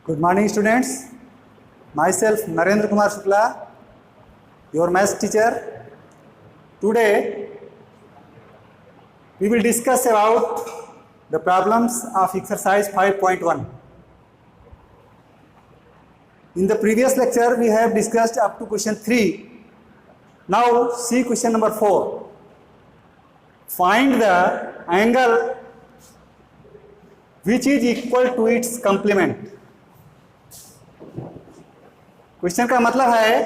Good morning, students. Myself Narendra Kumar Shukla, your maths teacher. Today we will discuss about the problems of exercise 5.1. In the previous lecture we have discussed up to question 3. Now see question number 4. Find the angle which is equal to its complement. Question का मतलब है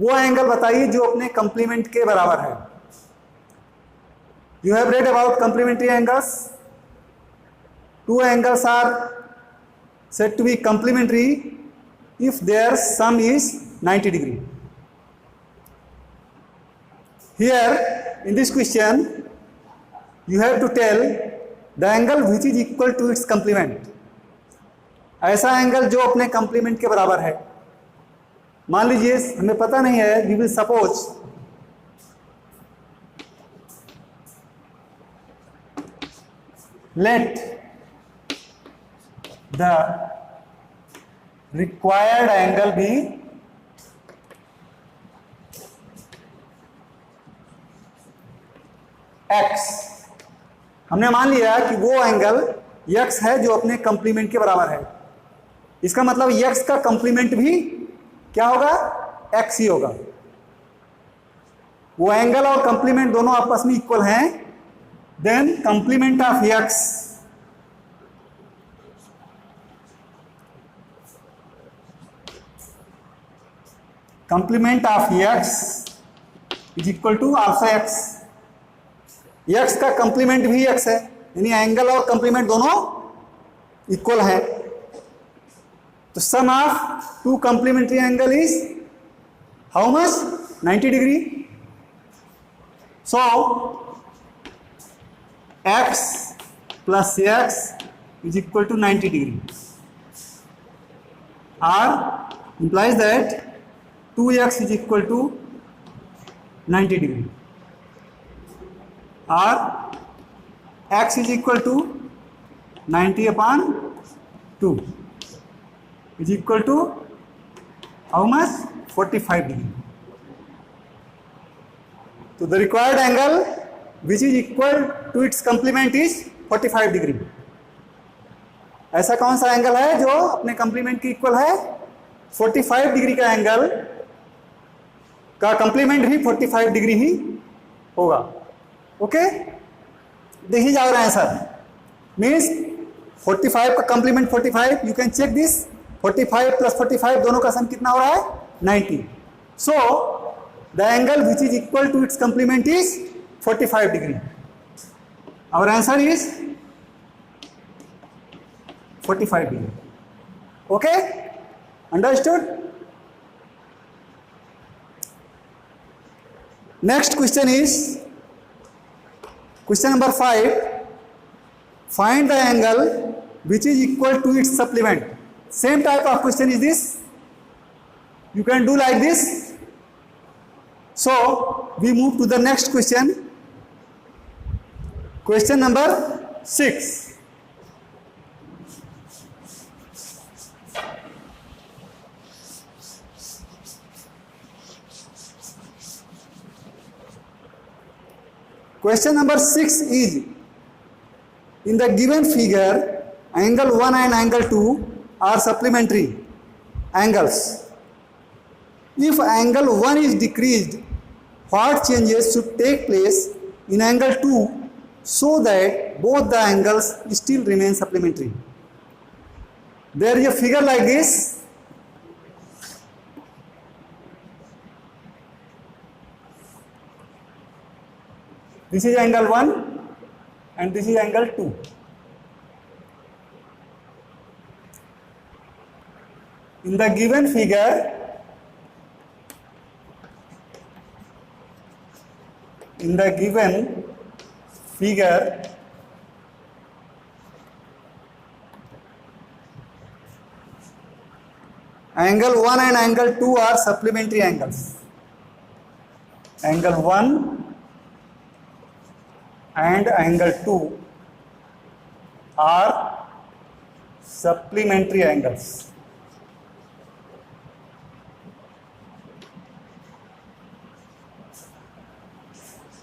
वो angle बताइए जो अपने complement के बराबर है. You have read about complementary angles. Two angles are said to be complementary if their sum is 90 degree. Here in this question you have to tell the angle which is equal to its complement. ऐसा angle जो अपने complement के बराबर है. मान लीजिए हमें पता नहीं है, we will suppose let the required angle be x. हमने मान लिया कि वो एंगल x है जो अपने कंप्लीमेंट के बराबर है. इसका मतलब x का कंप्लीमेंट भी क्या होगा? x ही होगा. वो एंगल और कंप्लीमेंट दोनों आपस में इक्वल हैं. Then complement of x is equal to also x. x का कंप्लीमेंट भी x है, यानी एंगल और कंप्लीमेंट दोनों इक्वल है. तो sum of two complementary angle is how much? 90 degree. So x plus x is equal to 90 degree. Or implies that 2x is equal to 90 degree. or x is equal to 90 upon 2 is equal to how much? 45 degree. So the required angle which is equal to its complement is 45 degree. ऐसा कौन सा angle है जो अपने complement की equal है? 45 degree का angle का कंप्लीमेंट भी 45 डिग्री ही होगा. Okay, this is our answer. Means 45 का complement 45. You can check this. 45 plus 45 दोनों का सम कितना हो रहा है? 90. So the angle which is equal to its complement is 45 degree. Our answer is 45 degree. Okay, understood. Next question is question number 5. Find the angle which is equal to its supplement. Same type of question is this. You can do like this. So we move to the next question. Question number 6. Question number 6 is, in the given figure, angle 1 and angle 2 are supplementary angles. If angle 1 is decreased, what changes should take place in angle 2 so that both the angles still remain supplementary? There is a figure like this. This is angle 1 and this is angle 2. In the given figure, angle 1 and angle 2 are supplementary angles. Angle 1 and angle 2 are supplementary angles.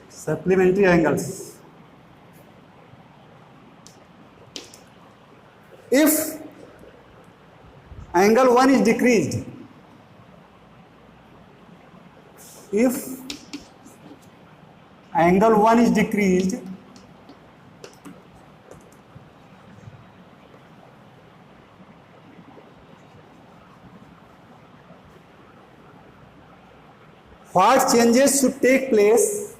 Supplementary angles. If angle 1 is decreased, if angle 1 is decreased, what changes should take place?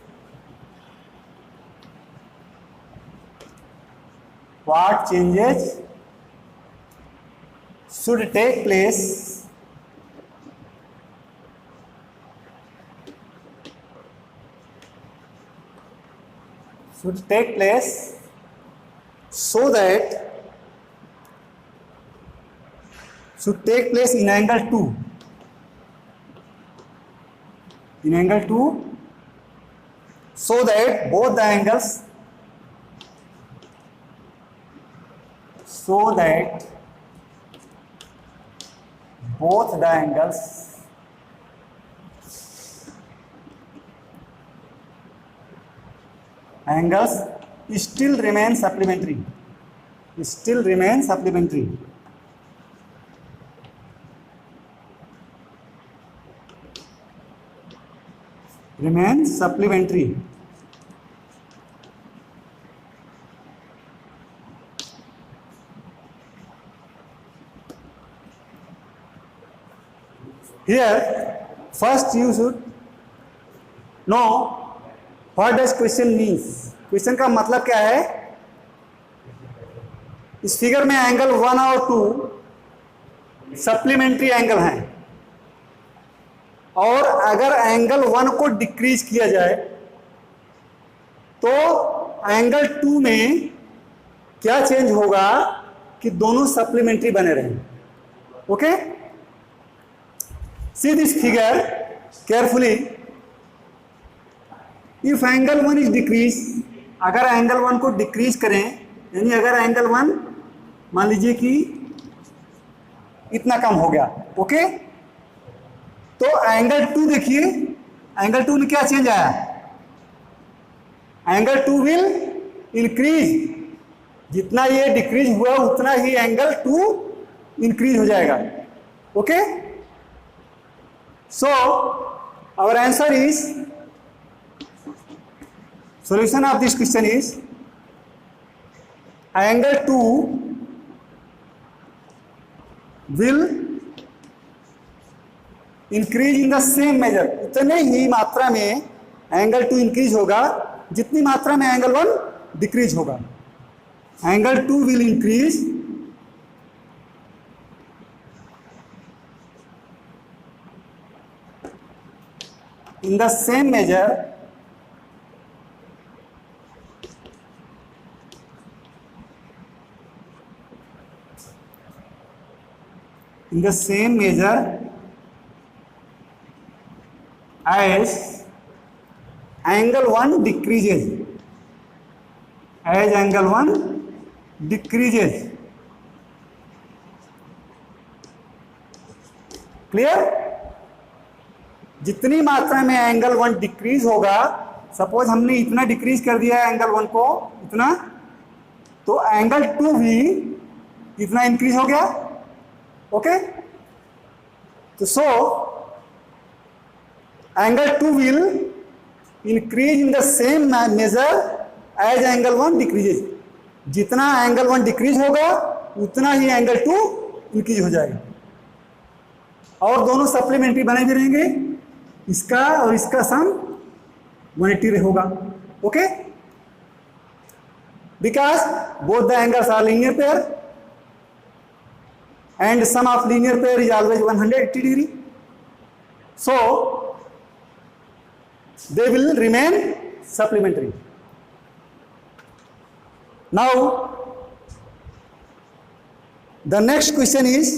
What changes should take place so that in angle 2, so that both the angles still remain supplementary. Remain supplementary. Here, first you should know what does question means. Question का मतलब क्या है? इस figure में angle 1 और 2 supplementary angle हैं, और अगर एंगल 1 को डिक्रीज किया जाए तो एंगल 2 में क्या चेंज होगा कि दोनों सप्लीमेंट्री बने रहें. Okay, see this figure carefully. If angle 1 is decrease, अगर एंगल 1 को डिक्रीज करें, यानी अगर एंगल 1 मान लीजिए कि इतना कम हो गया, ओके, तो एंगल 2 देखिए, एंगल 2 में क्या चेंज आया? Angle 2 will increase. जितना ये डिक्रीज हुआ उतना ही एंगल 2 इंक्रीज हो जाएगा. Okay, so our answer is, solution of this question is angle 2 will increase in the same measure. उतने ही मात्रा में एंगल 2 इंक्रीज होगा जितनी मात्रा में एंगल 1 डिक्रीज होगा. Angle 2 will increase in the same measure as angle 1 decreases. As angle 1 decreases. Clear? जितनी मात्रा में एंगल 1 डिक्रीज होगा, सपोज हमने इतना डिक्रीज कर दिया है एंगल 1 को, इतना, तो एंगल 2 भी इतना इंक्रीज हो गया. ओके, तो so angle 2 will increase in the same measure as angle 1 decreases. जितना एंगल 1 डिक्रीज होगा उतना ही एंगल 2 इंक्रीज हो जाएगा, और दोनों सप्लीमेंट्री बने भी रहेंगे. इसका और इसका सम 180 होगा. Okay, because both the angles are linear pair and sum of linear pair is always 180 degree, so they will remain supplementary. Now the next question is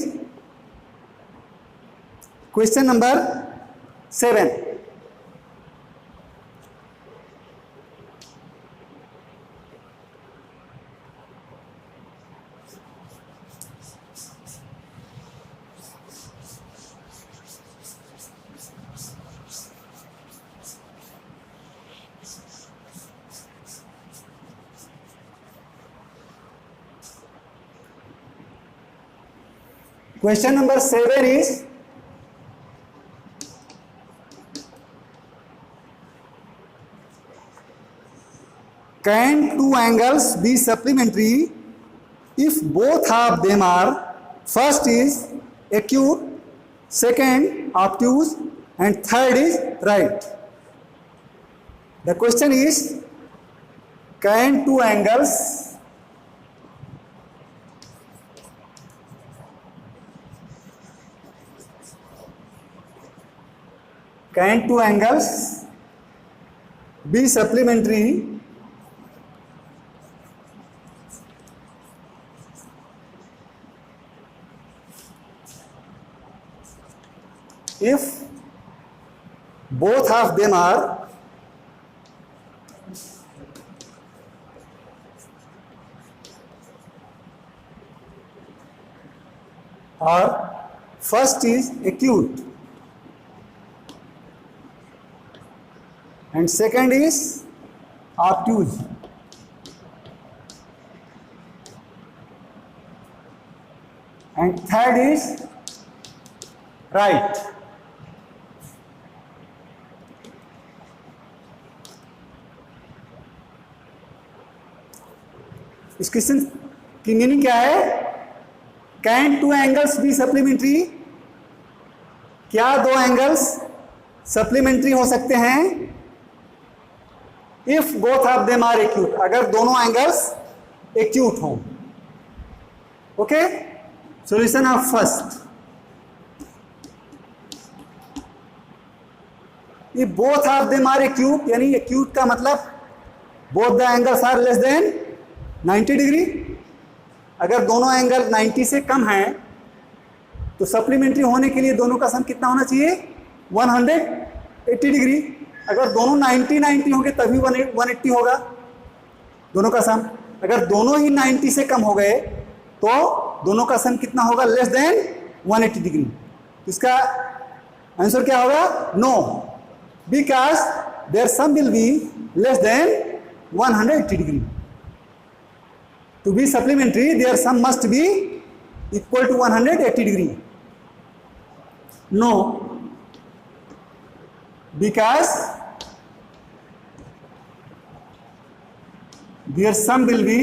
question number 7. Question number 7 is, can two angles be supplementary if both of them are, first is acute, second obtuse, and third is right? The question is, can two angles be supplementary if both of them are first is acute and second is obtuse and third is right? इस question की meaning क्या है? Can two angles be supplementary? क्या दो angles supplementary हो सकते हैं if both of them are acute, अगर दोनों एंगल्स एक्यूट हों. Okay, solution of first, if both of them are acute, यानी एक्यूट का मतलब both the angles are less than 90 degree. अगर दोनों एंगल 90 से कम हैं तो सप्लीमेंट्री होने के लिए दोनों का सम कितना होना चाहिए? 180 डिग्री. अगर दोनों 90 होंगे तभी 180 होगा दोनों का सम. अगर दोनों ही 90 से कम हो गए तो दोनों का सम कितना होगा? Less than 180 degree. इसका आंसर क्या होगा? No, because their sum will be less than 180 degree. To be supplementary, their sum must be equal to 180 degree. No, because their sum will be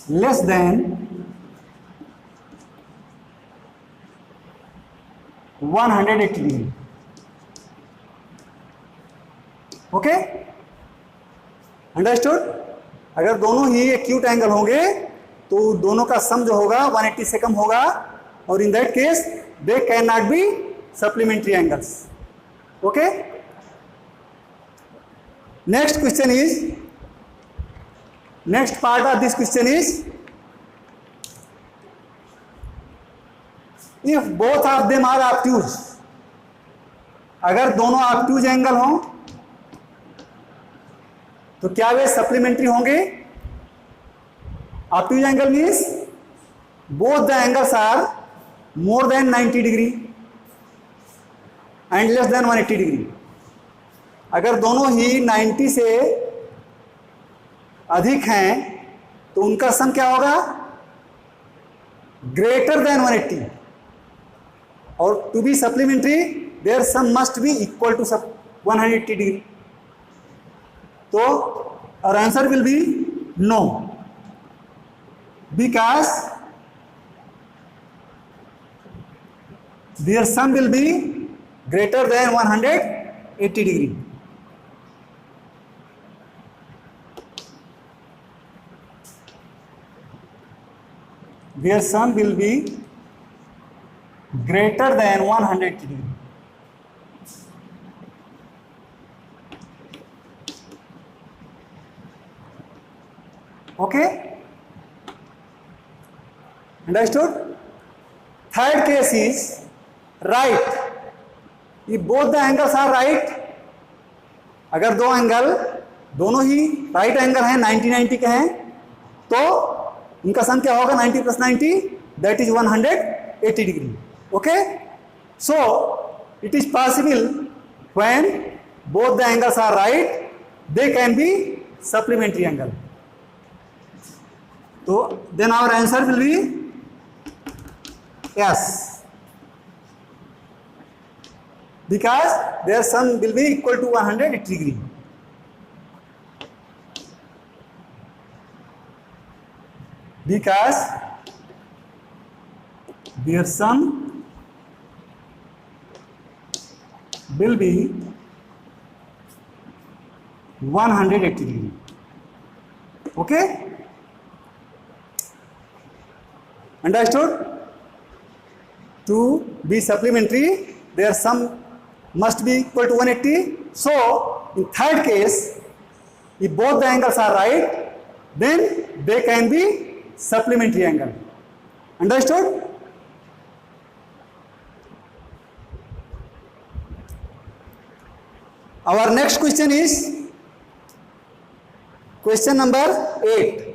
less than 180 degree. Okay, understood? अगर दोनों ही acute angle होंगे तो दोनों का सम जो होगा 180 से कम होगा, और in that case they can not be supplementary angles. Okay, next question is, next part of this question is, if both of them are obtuse, अगर दोनों ऑब्ट्यूज एंगल हों तो क्या वे सप्लीमेंट्री होंगे? Obtuse angle means both the angles are more than 90 degree and less than 180 degree. अगर दोनों ही 90 से अधिक हैं तो उनका सम क्या होगा? Greater than 180. और to be supplementary their sum must be equal to 180 degree. तो our answer will be no, because their sum will be greater than 180 degree. Their sum will be greater than 180 degree. Okay, understood? Third case is right. If both the angles are right, अगर दो angle दोनों ही right angle हैं, 90 के हैं, तो इनका सम क्या होगा? 90 + 90 that is 180 degree. Okay, so it is possible when both the angles are right, they can be supplementary angle. So then our answer will be yes, because their sum will be equal to 180 degree. Because their sum will be 180 degree. Okay? Understood? To be supplementary, their sum must be equal to 180. So, in third case, if both the angles are right, then they can be supplementary angle. Understood? Our next question is question number 8.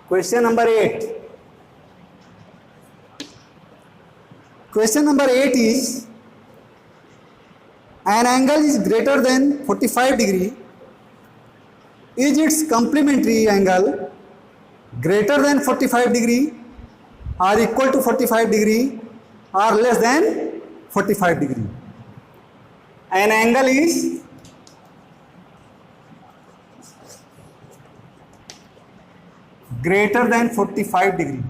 Question number 8. Question number 8 is, an angle is greater than 45 degree. Is its complementary angle greater than 45 degree or equal to 45 degree or less than 45 degree? An angle is greater than 45 degree.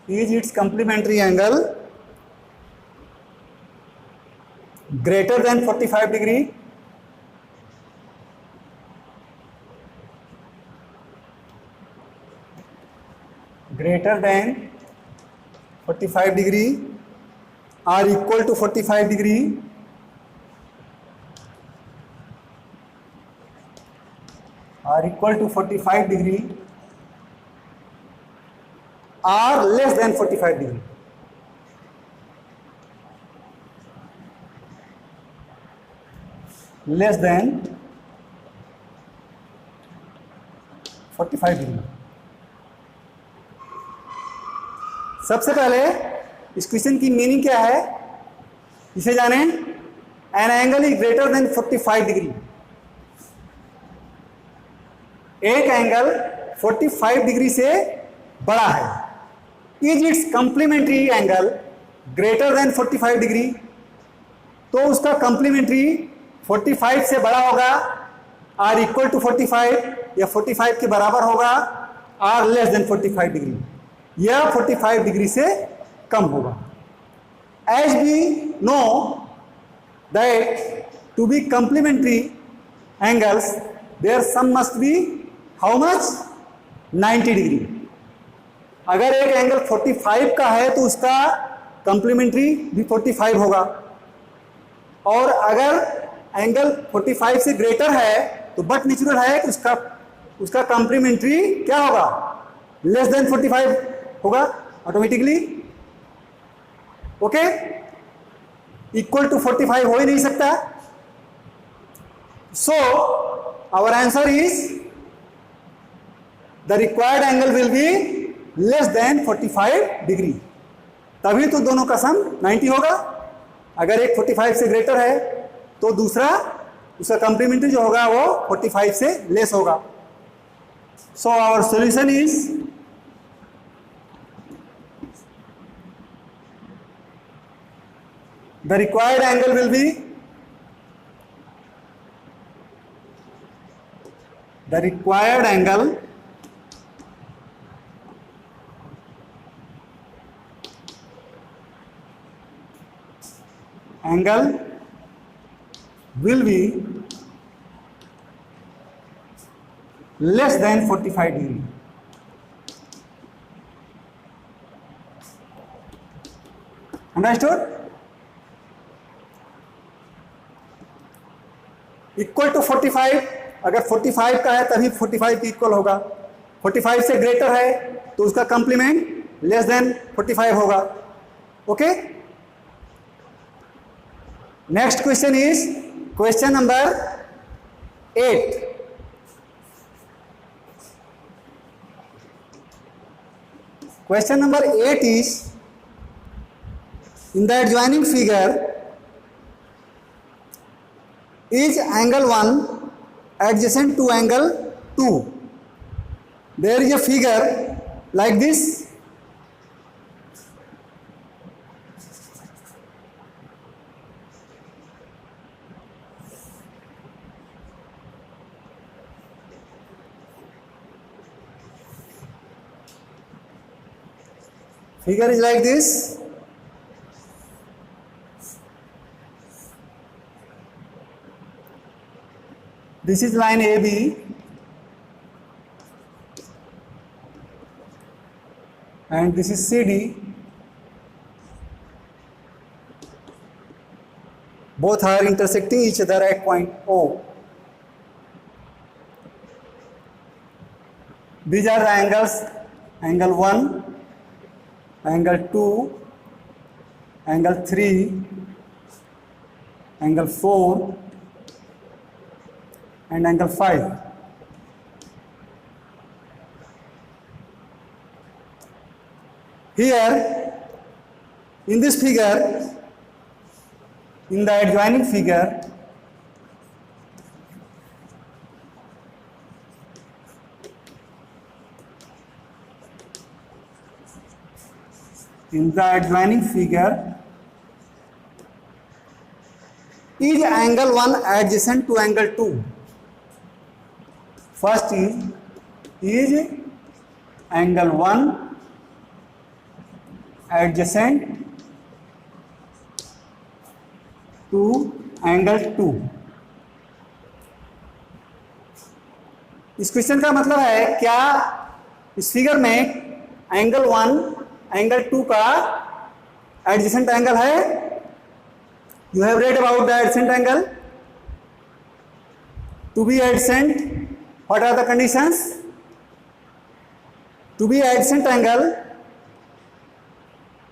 Is its complementary angle greater than 45 degree? Greater than 45 degree or equal to 45 degree or equal to 45 degree or less than 45 degree. Less than 45 degree. सबसे पहले इस question की meaning क्या है इसे जाने. An angle is greater than 45 degree. एक angle 45 degree से बड़ा है. Is it's complementary angle greater than 45 degree, तो उसका कंप्लीमेंट्री 45 से बड़ा होगा और इक्वल टू 45 या 45 के बराबर होगा और लेस देन 45 डिग्री या 45 डिग्री से कम होगा. As we know that to be complementary angles their sum must be how much 90 degree. अगर एक एंगल 45 का है तो उसका कंप्लीमेंट्री भी 45 होगा, और अगर एंगल 45 से ग्रेटर है तो बट नेचुरल है कि उसका कंप्लीमेंट्री क्या होगा, लेस देन 45 होगा ऑटोमेटिकली. ओके, इक्वल टू 45 हो ही नहीं सकता. So our answer is the required angle will be less than 45 degree. तभी तो दोनों का सम 90 होगा. अगर एक 45 से ग्रेटर है तो दूसरा उसका कंप्लीमेंट्री जो होगा वो 45 से लेस होगा. So our solution is the required angle will be angle will be less than 45 degree. Understood? Equal to 45, अगर 45 का है तभी 45 की इक्वल होगा, 45 से ग्रेटर है तो उसका कंप्लीमेंट लेस देन 45 होगा. Okay. Next question is question number 8. Question number 8 is, in the adjoining figure, is angle 1 adjacent to angle 2? There is a figure like this. Figure is like this. This is line AB, and this is CD. Both are intersecting each other at point O. These are the angles: angle 1, angle 2, angle 3, angle 4, and angle 5. Here, in this figure, in the adjoining figure, is angle 1 adjacent to angle 2. First is angle 1 adjacent to angle 2. इस question का मतलब है, क्या इस figure में angle 1 angle 2 का adjacent angle है? You have read about the adjacent angle. To be adjacent, what are the conditions? To be adjacent angle,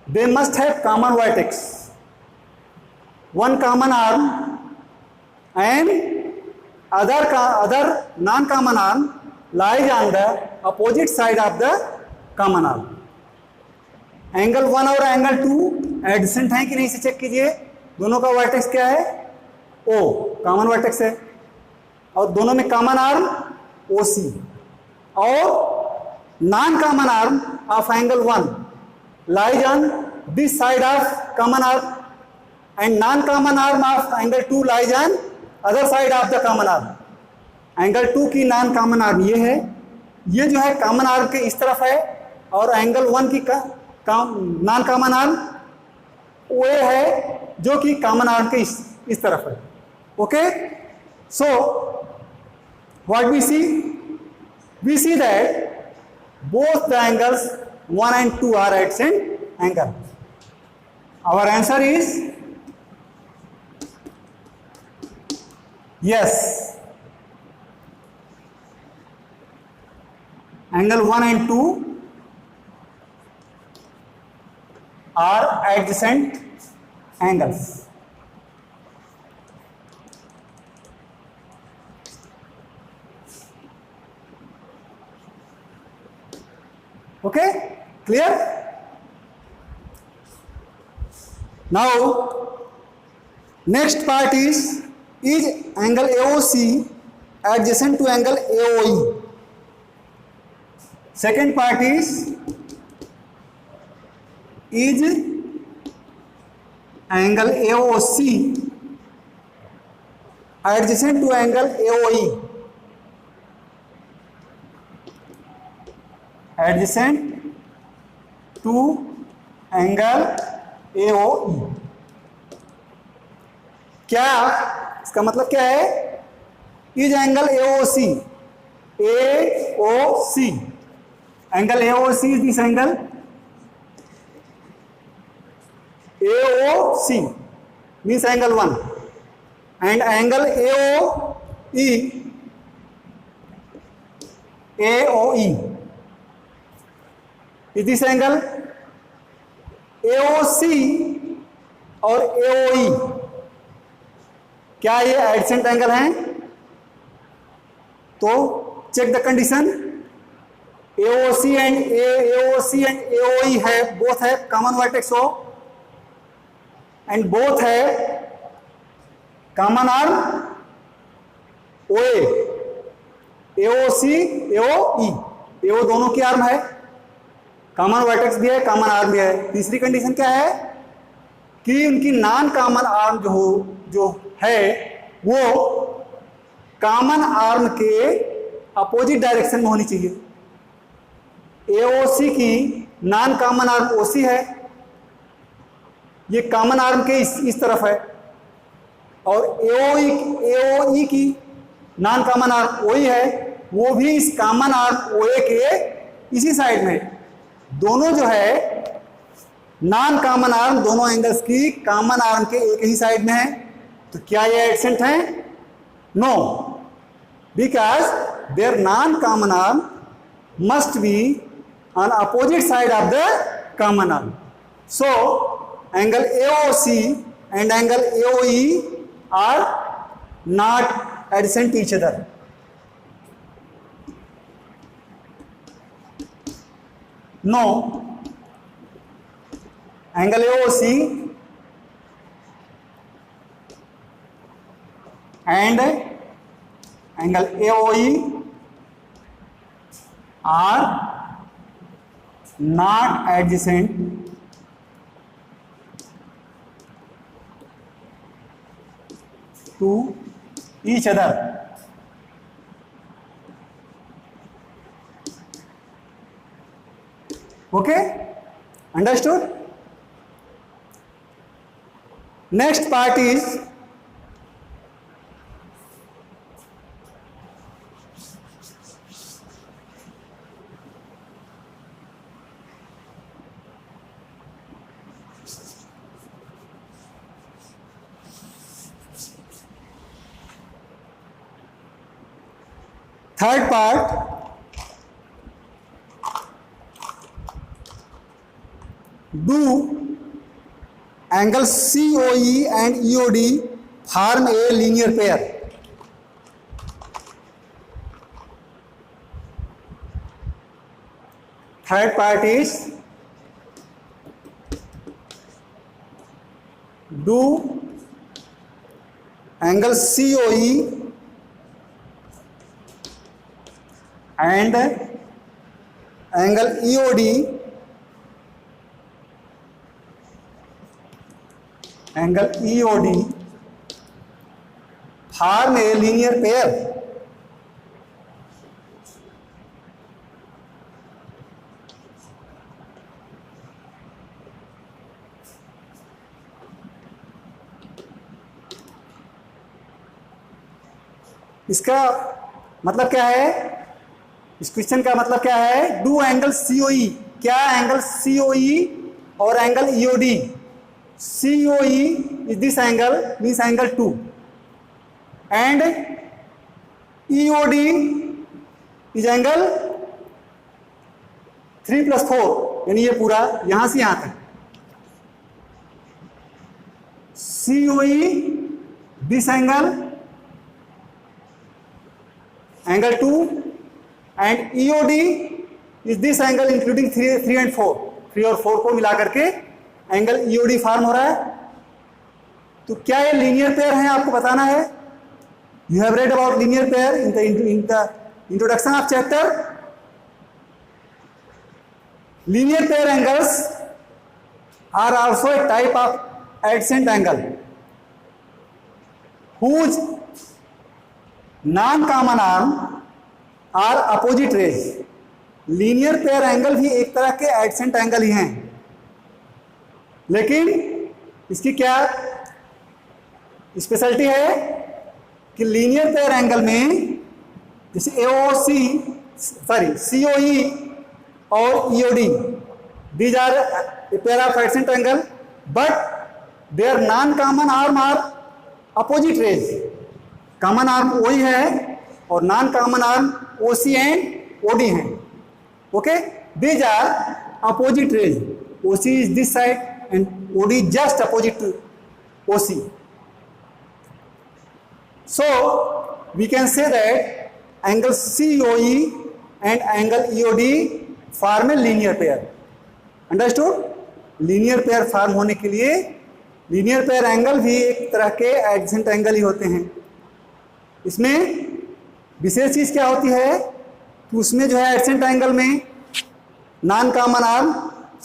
they must have common vertex, one common arm, and other non-common arm lies on the opposite side of the common arm. Angle 1 और angle 2 adjacent हैं कि नहीं, इसे check कीजिए. दोनों का vertex क्या है? O, कॉमन वर्टेक्स है, और दोनों में कॉमन आर्म OC, और non common arm of angle 1 lies on this side of common arm, and non common arm of angle 2 lies on other side of the common arm. Angle 2 की non common arm ये है, ये जो है common arm के इस तरफ है, और एंगल 1 की नॉन कॉमन आर्म वो है जो कि कॉमन आर्म के इस तरफ है. Okay. So what we see that both the angles 1 and 2 are adjacent angle. Our answer is yes. Angle 1 and 2 are adjacent angles. Okay, clear? Now next part is angle AOC adjacent to angle AOE. Second part is angle AOC adjacent to angle AOE. Adjacent to angle AOE. क्या इसका मतलब क्या है? Is angle AOC, AOC, angle AOC is this angle AOC means angle 1, and angle AOE is this angle AOC और AOE, क्या ये AdSense angle हैं? तो check the condition, AOC and AOE है, बोथ है common vertex O and both है common arm OA, AOC AOE, AO दोनों की आर्म है, कॉमन वर्टेक्स भी है, कॉमन आर्म भी है। तीसरी कंडीशन क्या है कि उनकी नॉन कॉमन आर्म जो है वो कॉमन आर्म के अपोजिट डायरेक्शन में होनी चाहिए। AOC की नॉन कॉमन आर्म OC है, ये कॉमन आर्म के इस तरफ है, और AOE की नॉन कॉमन आर्म OE है, वो भी इस कॉमन आर्म OA के इसी साइड में। दोनों जो है नॉन कॉमन आर्म दोनों एंगल्स की कॉमन आर्म के एक ही साइड में है, तो क्या ये एडसेंट है? No, because their non common arm must be on opposite side of the common arm. So angle AOC and angle AOE are not adjacent to each other. No, angle AOC and angle AOE are not adjacent to each other. Okay, understood? Next part is third part, do angle COE and EOD form a linear pair? Third part is do angle COE and angle EOD form a linear pair. इसका मतलब क्या है? इस question का मतलब क्या है? Do angle COE, क्या एंगल COE और angle EOD, COE is this angle means angle 2 and EOD is angle 3+4, यानी ये पूरा यहां से यहां तक। COE this angle 2 and EOD is this angle including 3 and 4, 3 और 4 को मिला करके एंगल EOD फॉर्म हो रहा है। तो क्या ये लीनियर पेयर है आपको बताना है। You have read about linear pair in the introduction of chapter. Linear pair angles are also a type of adjacent angle whose non-common arm are opposite rays। Linear pair angle भी एक तरह के AdSense angle ही हैं, लेकिन इसकी क्या speciality है कि लीनियर पेयर एंगल में जैसे AOC सॉरी COE और EOD, these are a pair of adjacent angle but their non-common arm are opposite rays. Common arm OE है और non common arm OC and OD हैं. Okay, these are opposite rays. OC is this side and OD is just opposite to OC. So we can say that angle COE and angle EOD form a linear pair. Understood? Linear pair form होने के लिए linear pair angle भी एक तरह के adjacent angle ही होते हैं. इसमें विशेष चीज क्या होती है कि उसमें जो है एडजेसेंट एंगल में नॉन कॉमन आर्म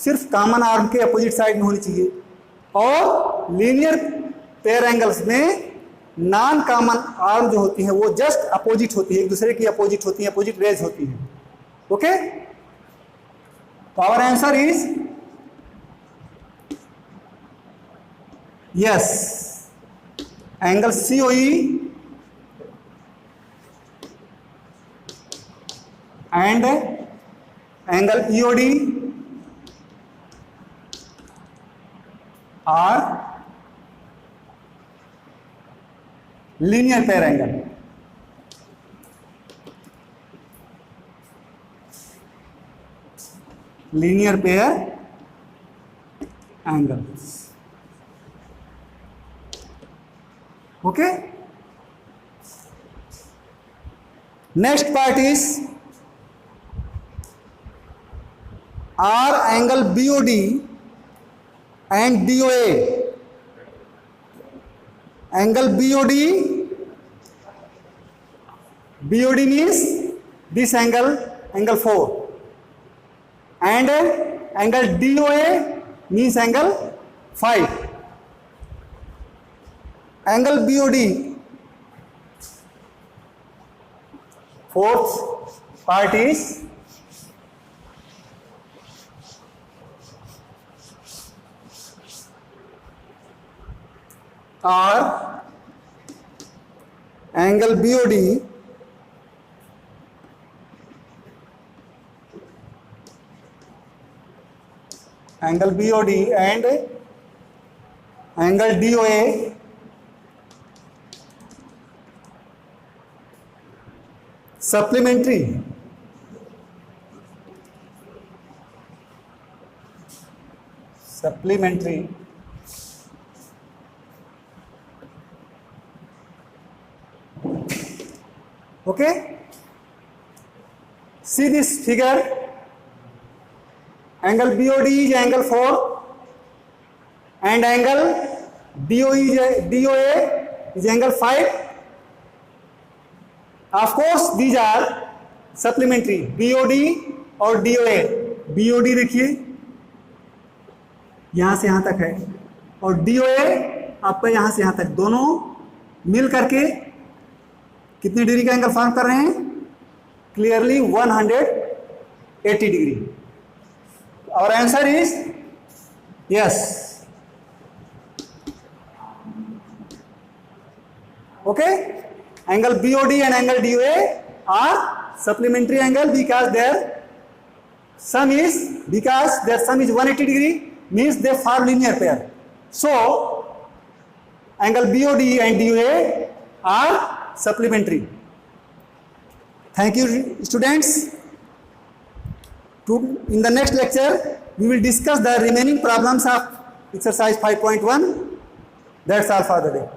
सिर्फ कॉमन आर्म के अपोजिट साइड में होनी चाहिए और लीनियर पेयर एंगल्स में नॉन कॉमन आर्म जो होती है वो जस्ट अपोजिट होती है, एक दूसरे की अपोजिट होती है, अपोजिट रेज होती है. ओके, तो our answer is yes. Angle COE and angle EOD are linear pair angle. Linear pair angles. Okay. Next part is are angle BOD and DOA. Angle BOD means this angle, angle 4, and angle DOA means angle 5. Angle BOD, fourth part is or angle BOD and angle DOA supplementary. Okay, see this figure. Angle BOD is angle 4 and angle DOA is angle 5. Of course these are supplementary, BOD और DOA. BOD देखिए यहाँ से यहाँ तक है और DOA आपका यहाँ से यहाँ तक, दोनों मिल करके कितने डिग्री का एंगल फॉर्म कर रहे हैं? Clearly 180 degree. और answer is yes. Okay, angle BOD and angle DOA are supplementary angle because their sum is 180 degree means they form linear pair. So angle BOD and DOA are supplementary. Thank you students. In the next lecture we will discuss the remaining problems of exercise 5.1. That's all for the day.